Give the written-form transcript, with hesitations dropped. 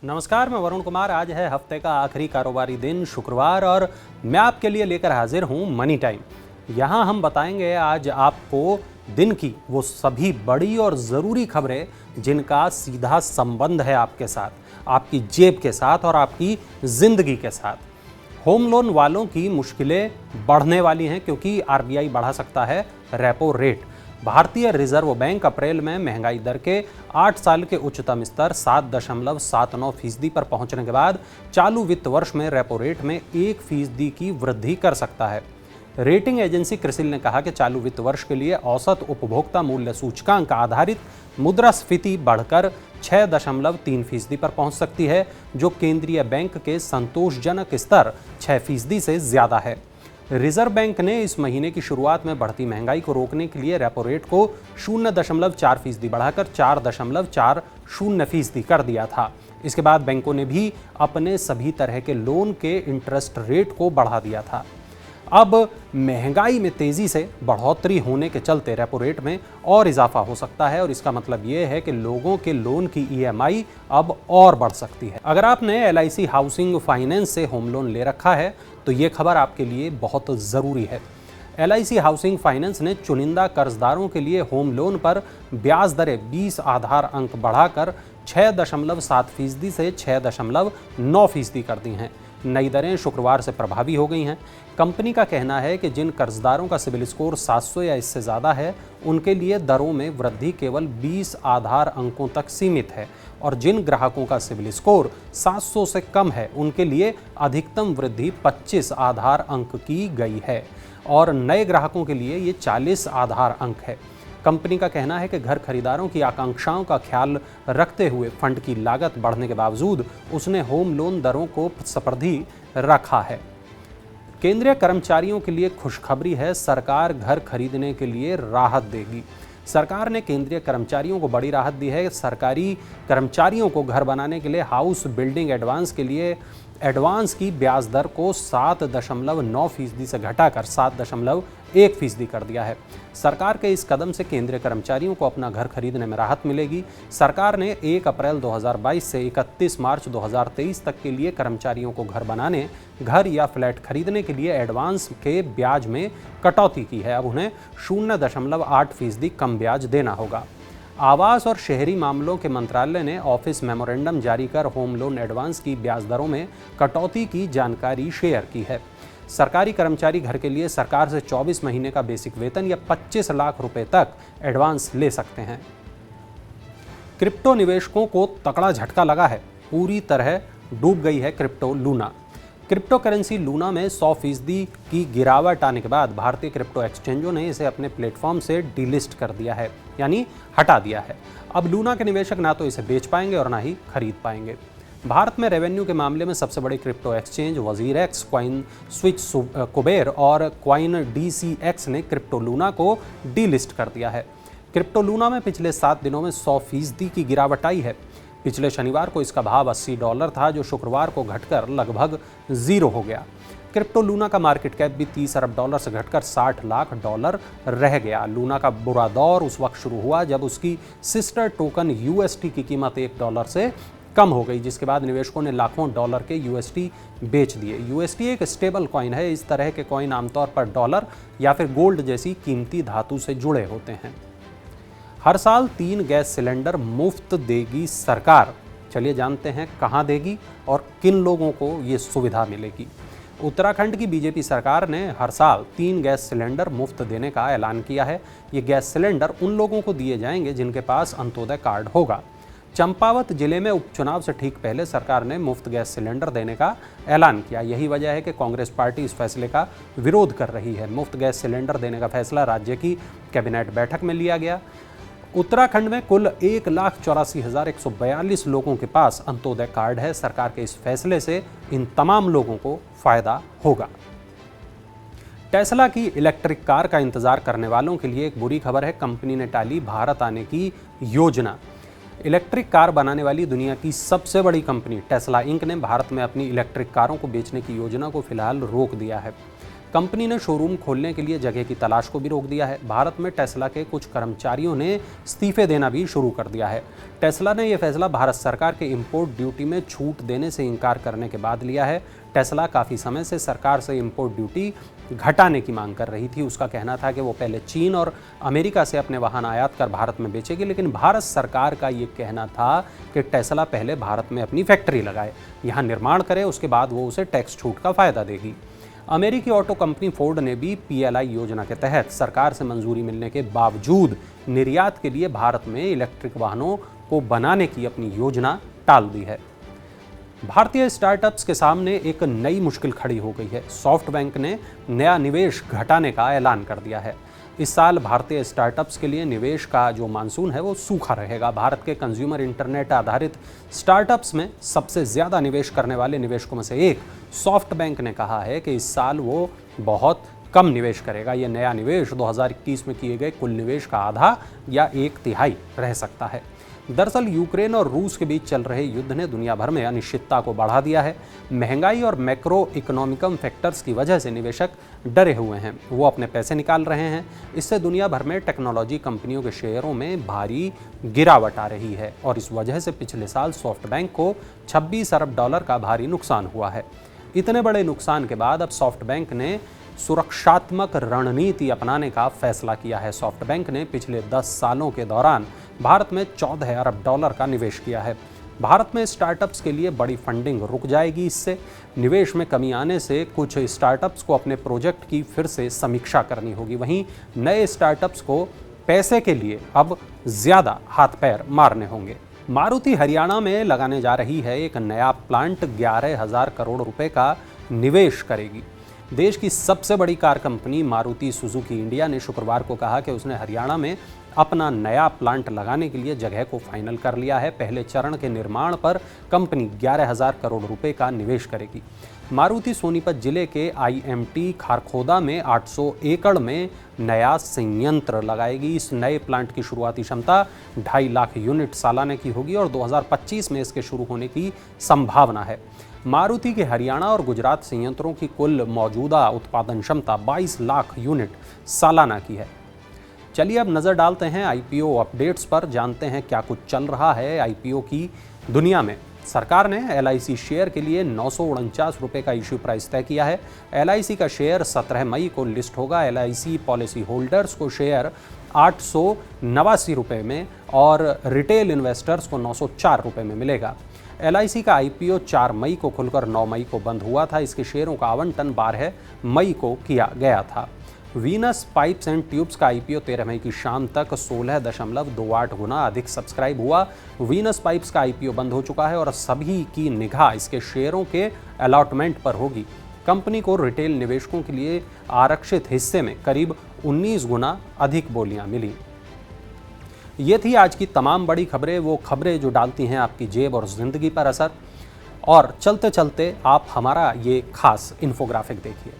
नमस्कार, मैं वरुण कुमार। आज है हफ्ते का आखिरी कारोबारी दिन, शुक्रवार, और मैं आपके लिए लेकर हाजिर हूं मनी टाइम। यहां हम बताएंगे आज आपको दिन की वो सभी बड़ी और ज़रूरी खबरें जिनका सीधा संबंध है आपके साथ, आपकी जेब के साथ और आपकी ज़िंदगी के साथ। होम लोन वालों की मुश्किलें बढ़ने वाली हैं क्योंकि आरबीआई बढ़ा सकता है रेपो रेट। भारतीय रिजर्व बैंक अप्रैल में महंगाई दर के 8 साल के उच्चतम स्तर 7.79% पर पहुंचने के बाद चालू वित्त वर्ष में रेपो रेट में 1% की वृद्धि कर सकता है। रेटिंग एजेंसी क्रिसिल ने कहा कि चालू वित्त वर्ष के लिए औसत उपभोक्ता मूल्य सूचकांक आधारित मुद्रास्फीति बढ़कर 6.3% पर पहुंच सकती है, जो केंद्रीय बैंक के संतोषजनक स्तर 6% से ज्यादा है। रिजर्व बैंक ने इस महीने की शुरुआत में बढ़ती महंगाई को रोकने के लिए रेपो रेट को 0.4% बढ़ाकर 4.40% कर दिया था। इसके बाद बैंकों ने भी अपने सभी तरह के लोन के इंटरेस्ट रेट को बढ़ा दिया था। अब महंगाई में तेजी से बढ़ोतरी होने के चलते रेपो रेट में और इजाफा हो सकता है और इसका मतलब ये है कि लोगों के लोन की ईएमआई अब और बढ़ सकती है। अगर आपने एलआईसी हाउसिंग फाइनेंस से होम लोन ले रखा है तो ये खबर आपके लिए बहुत ज़रूरी है। एलआईसी हाउसिंग फाइनेंस ने चुनिंदा कर्जदारों के लिए होम लोन पर ब्याज दरें 20 आधार अंक बढ़ाकर 6.7% से 6.9% कर दी हैं। नई दरें शुक्रवार से प्रभावी हो गई हैं। कंपनी का कहना है कि जिन कर्जदारों का सिबिल स्कोर 700 या इससे ज़्यादा है, उनके लिए दरों में वृद्धि केवल 20 आधार अंकों तक सीमित है और जिन ग्राहकों का सिबिल स्कोर 700 से कम है, उनके लिए अधिकतम वृद्धि 25 आधार अंक की गई है और नए ग्राहकों के लिए ये 40 आधार अंक है। कंपनी का कहना है कि घर खरीदारों की आकांक्षाओं का ख्याल रखते हुए फंड की लागत बढ़ने के बावजूद उसने होम लोन दरों को स्पर्धी रखा है। केंद्रीय कर्मचारियों के लिए खुशखबरी है, सरकार घर खरीदने के लिए राहत देगी। सरकार ने केंद्रीय कर्मचारियों को बड़ी राहत दी है। सरकारी कर्मचारियों को घर बनाने के लिए हाउस बिल्डिंग एडवांस के लिए एडवांस की ब्याज दर को 7.9% से घटाकर 7.1% कर दिया है। सरकार के इस कदम से केंद्रीय कर्मचारियों को अपना घर खरीदने में राहत मिलेगी। सरकार ने 1 अप्रैल 2022 से 31 मार्च 2023 तक के लिए कर्मचारियों को घर बनाने, घर या फ्लैट खरीदने के लिए एडवांस के ब्याज में कटौती की है। अब उन्हें 0.8% कम ब्याज देना होगा। आवास और शहरी मामलों के मंत्रालय ने ऑफिस मेमोरेंडम जारी कर होम लोन एडवांस की ब्याज दरों में कटौती की जानकारी शेयर की है। सरकारी कर्मचारी घर के लिए सरकार से 24 महीने का बेसिक वेतन या 25 लाख रुपए तक एडवांस ले सकते हैं। क्रिप्टो निवेशकों को तगड़ा झटका लगा है। पूरी तरह डूब गई है crypto Luna. Crypto currency Luna में 100% की गिरावट आने के बाद भारतीय क्रिप्टो एक्सचेंजों ने इसे अपने प्लेटफॉर्म से डीलिस्ट कर दिया है, यानी हटा दिया है। अब लूना के निवेशक ना तो इसे बेच पाएंगे और ना ही खरीद पाएंगे। भारत में रेवेन्यू के मामले में सबसे बड़े crypto exchange WazirX, coin switch, Kuber और क्वाइन DCX ने क्रिप्टो लूना को डीलिस्ट कर दिया है। क्रिप्टो लूना में पिछले 7 दिनों में 100% की गिरावट आई है। पिछले शनिवार को इसका भाव $80 था, जो शुक्रवार को घटकर लगभग 0 हो गया। क्रिप्टो लूना का मार्केट कैप भी $30 अरब से घटकर $60 लाख रह गया। लूना का बुरा दौर उस वक्त शुरू हुआ जब उसकी सिस्टर टोकन UST की कीमत $1 से कम हो गई, जिसके बाद निवेशकों ने लाखों डॉलर के UST बेच दिए। UST एक स्टेबल कॉइन है। इस तरह के कॉइन आमतौर पर डॉलर या फिर गोल्ड जैसी कीमती धातु से जुड़े होते हैं। हर साल 3 गैस सिलेंडर मुफ्त देगी सरकार। चलिए जानते हैं कहां देगी और किन लोगों को ये सुविधा मिलेगी। उत्तराखंड की बीजेपी सरकार ने हर साल 3 गैस सिलेंडर मुफ्त देने का ऐलान किया है। ये गैस सिलेंडर उन लोगों को दिए जाएंगे जिनके पास अंत्योदय कार्ड होगा। चंपावत जिले में उपचुनाव से ठीक पहले सरकार ने मुफ्त गैस सिलेंडर देने का ऐलान किया। यही वजह है कि कांग्रेस पार्टी इस फैसले का विरोध कर रही है। मुफ्त गैस सिलेंडर देने का फैसला राज्य की कैबिनेट बैठक में लिया गया। उत्तराखंड में कुल 1,84,142 लोगों के पास अंत्योदय कार्ड है। सरकार के इस फैसले से इन तमाम लोगों को फायदा होगा। टेस्ला की इलेक्ट्रिक कार का इंतजार करने वालों के लिए एक बुरी खबर है। कंपनी ने टाली भारत आने की योजना। इलेक्ट्रिक कार बनाने वाली दुनिया की सबसे बड़ी कंपनी टेस्ला इंक ने भारत में अपनी इलेक्ट्रिक कारों को बेचने की योजना को फिलहाल रोक दिया है। कंपनी ने शोरूम खोलने के लिए जगह की तलाश को भी रोक दिया है। भारत में टेस्ला के कुछ कर्मचारियों ने इस्तीफे देना भी शुरू कर दिया है। टेस्ला ने यह फैसला भारत सरकार के इंपोर्ट ड्यूटी में छूट देने से इनकार करने के बाद लिया है। टेस्ला काफ़ी समय से सरकार से इंपोर्ट ड्यूटी घटाने की मांग कर रही थी। उसका कहना था कि वो पहले चीन और अमेरिका से अपने वाहन आयात कर भारत में बेचेगी, लेकिन भारत सरकार का ये कहना था कि टेस्ला पहले भारत में अपनी फैक्ट्री लगाए, यहाँ निर्माण करे, उसके बाद वो उसे टैक्स छूट का फ़ायदा देगी। अमेरिकी ऑटो कंपनी फोर्ड ने भी PLI योजना के तहत सरकार से मंजूरी मिलने के बावजूद निर्यात के लिए भारत में इलेक्ट्रिक वाहनों को बनाने की अपनी योजना टाल दी है। भारतीय स्टार्टअप्स के सामने एक नई मुश्किल खड़ी हो गई है। सॉफ्टबैंक ने नया निवेश घटाने का ऐलान कर दिया है। इस साल भारतीय स्टार्टअप्स के लिए निवेश का जो मानसून है वो सूखा रहेगा। भारत के कंज्यूमर इंटरनेट आधारित स्टार्टअप्स में सबसे ज़्यादा निवेश करने वाले निवेशकों में से एक सॉफ्टबैंक ने कहा है कि इस साल वो बहुत कम निवेश करेगा। ये नया निवेश 2021 में किए गए कुल निवेश का आधा या 1/3 रह सकता है। दरअसल यूक्रेन और रूस के बीच चल रहे युद्ध ने दुनिया भर में अनिश्चितता को बढ़ा दिया है। महंगाई और मैक्रो इकोनॉमिकम फैक्टर्स की वजह से निवेशक डरे हुए हैं, वो अपने पैसे निकाल रहे हैं। इससे दुनिया भर में टेक्नोलॉजी कंपनियों के शेयरों में भारी गिरावट आ रही है और इस वजह से पिछले साल सॉफ्टबैंक को $26 अरब का भारी नुकसान हुआ है। इतने बड़े नुकसान के बाद अब सॉफ्टबैंक ने सुरक्षात्मक रणनीति अपनाने का फैसला किया है। सॉफ्टबैंक ने पिछले 10 सालों के दौरान भारत में $14 अरब का निवेश किया है। भारत में स्टार्टअप्स के लिए बड़ी फंडिंग रुक जाएगी। इससे निवेश में कमी आने से कुछ स्टार्टअप्स को अपने प्रोजेक्ट की फिर से समीक्षा करनी होगी। वहीं नए स्टार्टअप्स को पैसे के लिए अब ज़्यादा हाथ पैर मारने होंगे। मारुति हरियाणा में लगाने जा रही है एक नया प्लांट। 11,000 करोड़ रुपए का निवेश करेगी। देश की सबसे बड़ी car company Maruti Suzuki India ने शुक्रवार को कहा कि उसने हरियाणा में अपना नया प्लांट लगाने के लिए जगह को फाइनल कर लिया है। पहले चरण के निर्माण पर कंपनी 11,000 करोड़ रुपए का निवेश करेगी। मारुति सोनीपत जिले के IMT खारखोदा में 800 एकड़ में नया संयंत्र लगाएगी। इस नए प्लांट की शुरुआती क्षमता 2.5 लाख यूनिट सालाना की होगी और 2025 में इसके शुरू होने की संभावना है। मारुति के हरियाणा और गुजरात संयंत्रों की कुल मौजूदा उत्पादन क्षमता 22 लाख यूनिट सालाना की है। चलिए अब नज़र डालते हैं IPO अपडेट्स पर, जानते हैं क्या कुछ चल रहा है IPO की दुनिया में। सरकार ने LIC शेयर के लिए 949 रुपये का इश्यू प्राइस तय किया है। LIC का शेयर 17 मई को लिस्ट होगा। LIC पॉलिसी होल्डर्स को शेयर 889 रुपये में और रिटेल इन्वेस्टर्स को 904 रुपये में मिलेगा। LIC का IPO 4 मई को खुलकर 9 मई को बंद हुआ था। इसके शेयरों का आवंटन 12 मई को किया गया था। वीनस पाइप्स एंड ट्यूब्स का IPO 13 मई की शाम तक 16.28 गुना अधिक सब्सक्राइब हुआ। वीनस पाइप्स का IPO बंद हो चुका है और सभी की निगाह इसके शेयरों के अलॉटमेंट पर होगी। कंपनी को रिटेल निवेशकों के लिए आरक्षित हिस्से में करीब 19 गुना अधिक बोलियां मिली। ये थी आज की तमाम बड़ी खबरें, वो खबरें जो डालती हैं आपकी जेब और ज़िंदगी पर असर। और चलते चलते आप हमारा ये खास इन्फोग्राफिक देखिए।